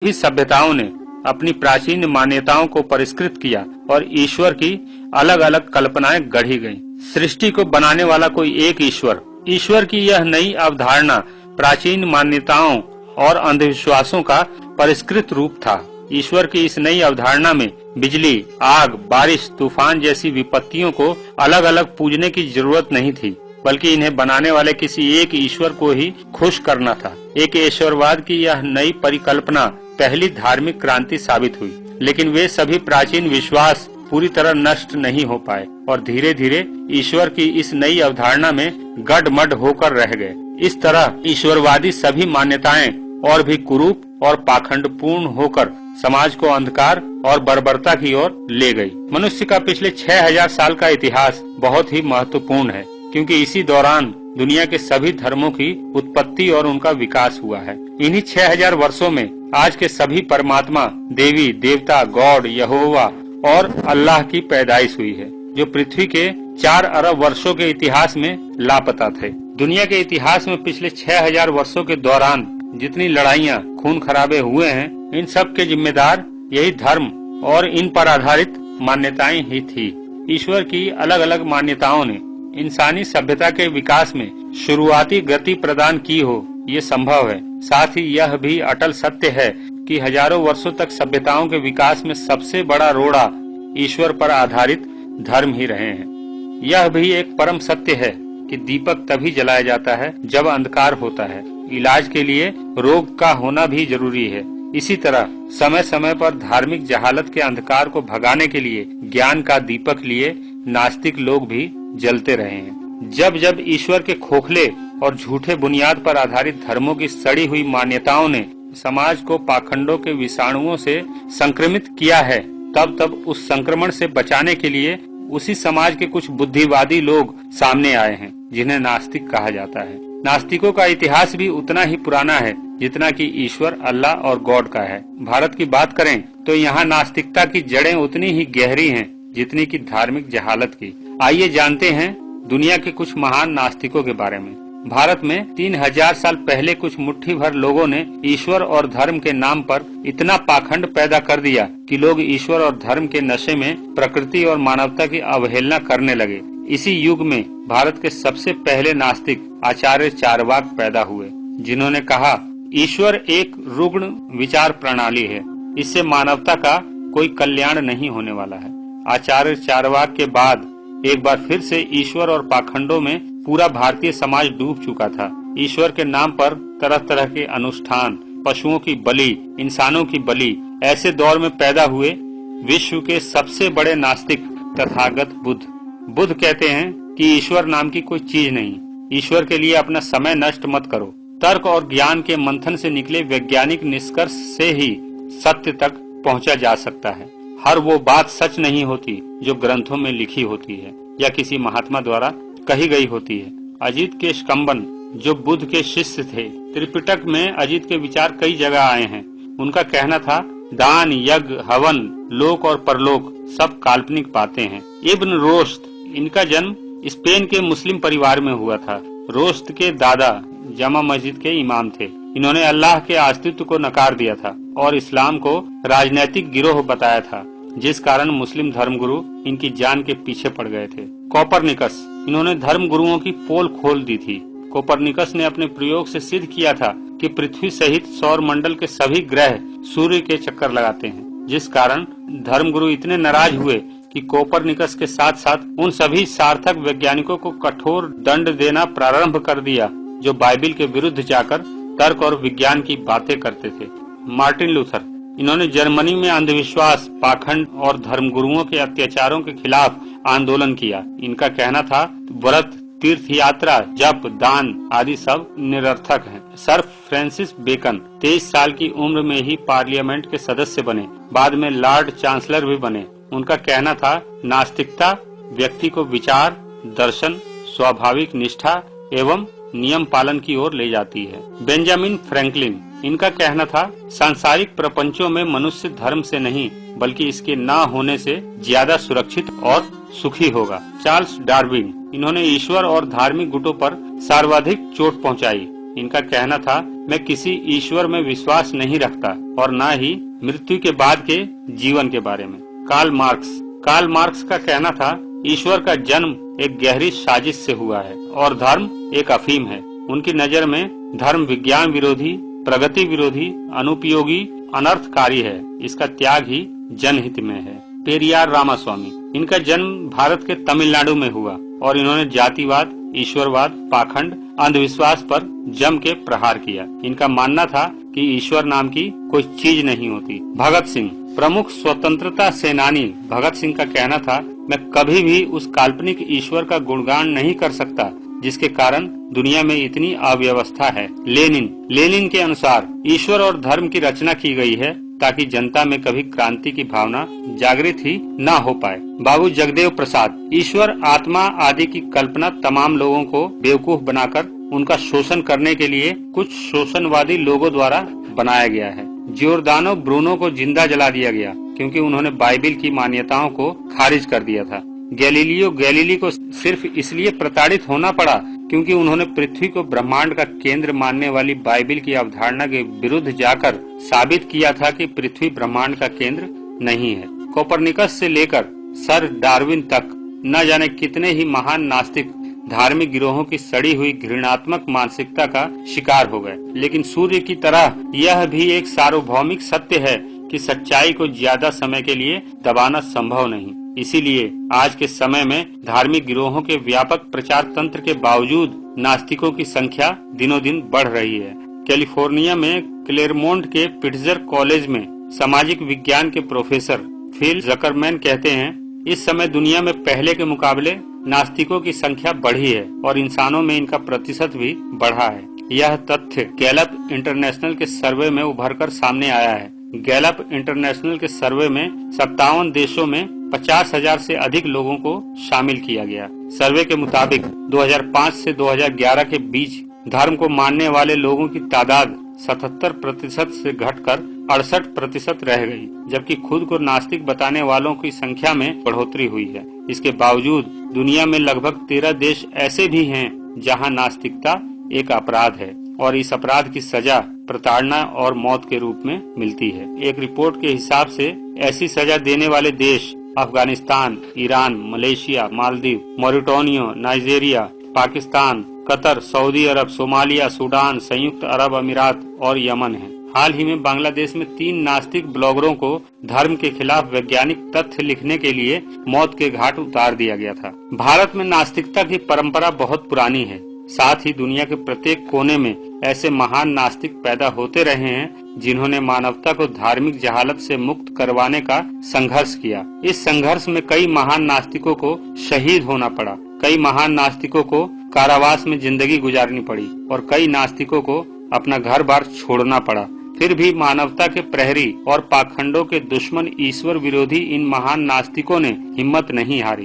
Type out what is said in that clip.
सभी सभ्यताओं ने अपनी प्राचीन मान्यताओं को परिष्कृत किया और ईश्वर की अलग अलग कल्पनाएं गढ़ी गईं। सृष्टि को बनाने वाला कोई एक ईश्वर की यह नई अवधारणा प्राचीन मान्यताओं और अंधविश्वासों का परिष्कृत रूप था। ईश्वर की इस नई अवधारणा में बिजली, आग, बारिश, तूफान जैसी विपत्तियों को अलग अलग पूजने की जरूरत नहीं थी, बल्कि इन्हें बनाने वाले किसी एक ईश्वर को ही खुश करना था। एक ईश्वरवाद की यह नई परिकल्पना पहली धार्मिक क्रांति साबित हुई, लेकिन वे सभी प्राचीन विश्वास पूरी तरह नष्ट नहीं हो पाए और धीरे धीरे ईश्वर की इस नई अवधारणा में गडमड होकर रह गए। इस तरह ईश्वरवादी सभी मान्यताएं और भी कुरूप और पाखंडपूर्ण होकर समाज को अंधकार और बर्बरता की ओर ले गई। मनुष्य का पिछले 6000 साल का इतिहास बहुत ही महत्वपूर्ण है, क्योंकि इसी दौरान दुनिया के सभी धर्मों की उत्पत्ति और उनका विकास हुआ है। इन्हीं 6000 वर्षों में आज के सभी परमात्मा, देवी देवता, गॉड, यहोवा और अल्लाह की पैदाइश हुई है, जो पृथ्वी के 4 अरब वर्षों के इतिहास में लापता थे। दुनिया के इतिहास में पिछले 6000 वर्षों के दौरान जितनी लड़ाइयाँ, खून खराबे हुए हैं, इन सब के जिम्मेदार यही धर्म और इन पर आधारित मान्यताएं ही थी। ईश्वर की अलग अलग मान्यताओं ने इंसानी सभ्यता के विकास में शुरुआती गति प्रदान की हो, ये संभव है। साथ ही यह भी अटल सत्य है कि हजारों वर्षों तक सभ्यताओं के विकास में सबसे बड़ा रोड़ा ईश्वर पर आधारित धर्म ही रहे हैं। यह भी एक परम सत्य है कि दीपक तभी जलाया जाता है जब अंधकार होता है। इलाज के लिए रोग का होना भी जरूरी है। इसी तरह समय समय पर धार्मिक जहालत के अंधकार को भगाने के लिए ज्ञान का दीपक लिए नास्तिक लोग भी जलते रहे हैं। जब जब ईश्वर के खोखले और झूठे बुनियाद पर आधारित धर्मों की सड़ी हुई मान्यताओं ने समाज को पाखंडों के विषाणुओं से संक्रमित किया है, तब तब उस संक्रमण से बचाने के लिए उसी समाज के कुछ बुद्धिवादी लोग सामने आए हैं, जिन्हें नास्तिक कहा जाता है। नास्तिकों का इतिहास भी उतना ही पुराना है जितना कि ईश्वर, अल्लाह और गॉड का है। भारत की बात करें तो यहाँ नास्तिकता की जड़ें उतनी ही गहरी हैं जितनी कि धार्मिक जहालत की। आइए जानते हैं दुनिया के कुछ महान नास्तिकों के बारे में। भारत में 3000 साल पहले कुछ मुट्ठी भर लोगों ने ईश्वर और धर्म के नाम पर इतना पाखंड पैदा कर दिया कि लोग ईश्वर और धर्म के नशे में प्रकृति और मानवता की अवहेलना करने लगे। इसी युग में भारत के सबसे पहले नास्तिक आचार्य चारवाक पैदा हुए, जिन्होंने कहा ईश्वर एक रुग्ण विचार प्रणाली है, इससे मानवता का कोई कल्याण नहीं होने वाला है। आचार्य चारवाक के बाद एक बार फिर से ईश्वर और पाखंडों में पूरा भारतीय समाज डूब चुका था। ईश्वर के नाम पर तरह तरह के अनुष्ठान, पशुओं की बलि, इंसानों की बलि, ऐसे दौर में पैदा हुए विश्व के सबसे बड़े नास्तिक तथागत बुद्ध कहते हैं कि ईश्वर नाम की कोई चीज नहीं। ईश्वर के लिए अपना समय नष्ट मत करो। तर्क और ज्ञान के मंथन से निकले वैज्ञानिक निष्कर्ष से ही सत्य तक पहुंचा जा सकता है। हर वो बात सच नहीं होती जो ग्रंथों में लिखी होती है या किसी महात्मा द्वारा कही गई होती है। अजित के स्कंबन, जो बुद्ध के शिष्य थे, त्रिपिटक में अजित के विचार कई जगह आए हैं। उनका कहना था दान, यज्ञ, हवन, लोक और परलोक सब काल्पनिक बातें हैं। इब्न रोश्त, इनका जन्म स्पेन के मुस्लिम परिवार में हुआ था। रोश्त के दादा जमा मस्जिद के इमाम थे। इन्होंने अल्लाह के अस्तित्व को नकार दिया था और इस्लाम को राजनैतिक गिरोह बताया था, जिस कारण मुस्लिम धर्मगुरु इनकी जान के पीछे पड़ गए थे। कोपरनिकस, इन्होंने धर्मगुरुओं की पोल खोल दी थी। कोपरनिकस ने अपने प्रयोग से सिद्ध किया था कि पृथ्वी सहित सौर मंडल के सभी ग्रह सूर्य के चक्कर लगाते हैं, जिस कारण धर्मगुरु इतने नाराज हुए कि कोपरनिकस के साथ साथ उन सभी सार्थक वैज्ञानिकों को कठोर दंड देना प्रारंभ कर दिया जो बाइबिल के विरुद्ध जाकर तर्क और विज्ञान की बातें करते थे। मार्टिन लूथर, इन्होंने जर्मनी में अंधविश्वास, पाखंड और धर्मगुरुओं के अत्याचारों के खिलाफ आंदोलन किया। इनका कहना था व्रत, तीर्थ यात्रा, जप, दान आदि सब निरर्थक हैं। सर फ्रांसिस बेकन 23 साल की उम्र में ही पार्लियामेंट के सदस्य बने, बाद में लॉर्ड चांसलर भी बने। उनका कहना था नास्तिकता व्यक्ति को विचार, दर्शन, स्वाभाविक निष्ठा एवं नियम पालन की ओर ले जाती है। बेंजामिन फ्रैंकलिन, इनका कहना था सांसारिक प्रपंचों में मनुष्य धर्म से नहीं बल्कि इसके न होने से ज्यादा सुरक्षित और सुखी होगा। चार्ल्स डार्विन, इन्होंने ईश्वर और धार्मिक गुटों पर सर्वाधिक चोट पहुंचाई। इनका कहना था, मैं किसी ईश्वर में विश्वास नहीं रखता और न ही मृत्यु के बाद के जीवन के बारे में। कार्ल मार्क्स का कहना था, ईश्वर का जन्म एक गहरी साजिश से हुआ है और धर्म एक अफीम है। उनकी नजर में धर्म विज्ञान विरोधी, प्रगति विरोधी, अनुपयोगी, अनर्थकारी है। इसका त्याग ही जनहित में है। पेरियार रामास्वामी, इनका जन्म भारत के तमिलनाडु में हुआ और इन्होंने जातिवाद, ईश्वरवाद, पाखंड, अंधविश्वास पर जम के प्रहार किया। इनका मानना था कि ईश्वर नाम की कोई चीज नहीं होती। भगत सिंह, प्रमुख स्वतंत्रता सेनानी भगत सिंह का कहना था, मैं कभी भी उस काल्पनिक ईश्वर का गुणगान नहीं कर सकता जिसके कारण दुनिया में इतनी अव्यवस्था है। लेनिन के अनुसार ईश्वर और धर्म की रचना की गई है ताकि जनता में कभी क्रांति की भावना जागृत ही न हो पाए। बाबू जगदेव प्रसाद, ईश्वर, आत्मा आदि की कल्पना तमाम लोगों को बेवकूफ बनाकर उनका शोषण करने के लिए कुछ शोषणवादी लोगों द्वारा बनाया गया है। जियोर्दानो ब्रूनो को जिंदा जला दिया गया क्योंकि उन्होंने बाइबिल की मान्यताओं को खारिज कर दिया था। गैलीलियो गैलीली को सिर्फ इसलिए प्रताड़ित होना पड़ा क्योंकि उन्होंने पृथ्वी को ब्रह्मांड का केंद्र मानने वाली बाइबिल की अवधारणा के विरुद्ध जाकर साबित किया था कि पृथ्वी ब्रह्मांड का केंद्र नहीं है। कोपरनिकस से लेकर सर डार्विन तक न जाने कितने ही महान नास्तिक धार्मिक गिरोहों की सड़ी हुई घृणात्मक मानसिकता का शिकार हो गए। लेकिन सूर्य की तरह यह भी एक सार्वभौमिक सत्य है कि सच्चाई को ज्यादा समय के लिए दबाना संभव नहीं। इसीलिए आज के समय में धार्मिक गिरोहों के व्यापक प्रचार तंत्र के बावजूद नास्तिकों की संख्या दिनों दिन बढ़ रही है। कैलिफोर्निया में क्लेरमोंट के पिट्जर कॉलेज में सामाजिक विज्ञान के प्रोफेसर फिल जकरमैन कहते हैं, इस समय दुनिया में पहले के मुकाबले नास्तिकों की संख्या बढ़ी है और इंसानों में इनका प्रतिशत भी बढ़ा है। यह तथ्य गैलप इंटरनेशनल के सर्वे में उभरकर सामने आया है। गैलप इंटरनेशनल के सर्वे में 57 देशों में 50,000 से अधिक लोगों को शामिल किया गया। सर्वे के मुताबिक 2005 से 2011 के बीच धर्म को मानने वाले लोगों की तादाद 77% से घटकर 68% रह गई, जबकि खुद को नास्तिक बताने वालों की संख्या में बढ़ोतरी हुई है। इसके बावजूद दुनिया में लगभग 13 देश ऐसे भी हैं जहां नास्तिकता एक अपराध है और इस अपराध की सजा प्रताड़ना और मौत के रूप में मिलती है। एक रिपोर्ट के हिसाब से ऐसी सजा देने वाले देश Afghanistan, Iran, Malaysia, Maldives, Mauritania, Nigeria, Pakistan, Qatar, Saudi Arab, Somalia, Sudan, संयुक्त अरब अमीरात और यमन है। हाल ही में बांग्लादेश में 3 नास्तिक ब्लॉगरों को धर्म के खिलाफ वैज्ञानिक तथ्य लिखने के लिए मौत के घाट उतार दिया गया था। भारत में नास्तिकता की परंपरा बहुत पुरानी है। साथ ही दुनिया के प्रत्येक कोने में ऐसे महान नास्तिक पैदा होते रहे हैं जिन्होंने मानवता को धार्मिक जहालत से मुक्त करवाने का संघर्ष किया। इस संघर्ष में कई महान नास्तिकों को शहीद होना पड़ा, कई महान नास्तिकों को कारावास में जिंदगी गुजारनी पड़ी और कई नास्तिकों को अपना घर बार छोड़ना पड़ा। फिर भी मानवता के प्रहरी और पाखंडों के दुश्मन ईश्वर विरोधी इन महान नास्तिकों ने हिम्मत नहीं हारी।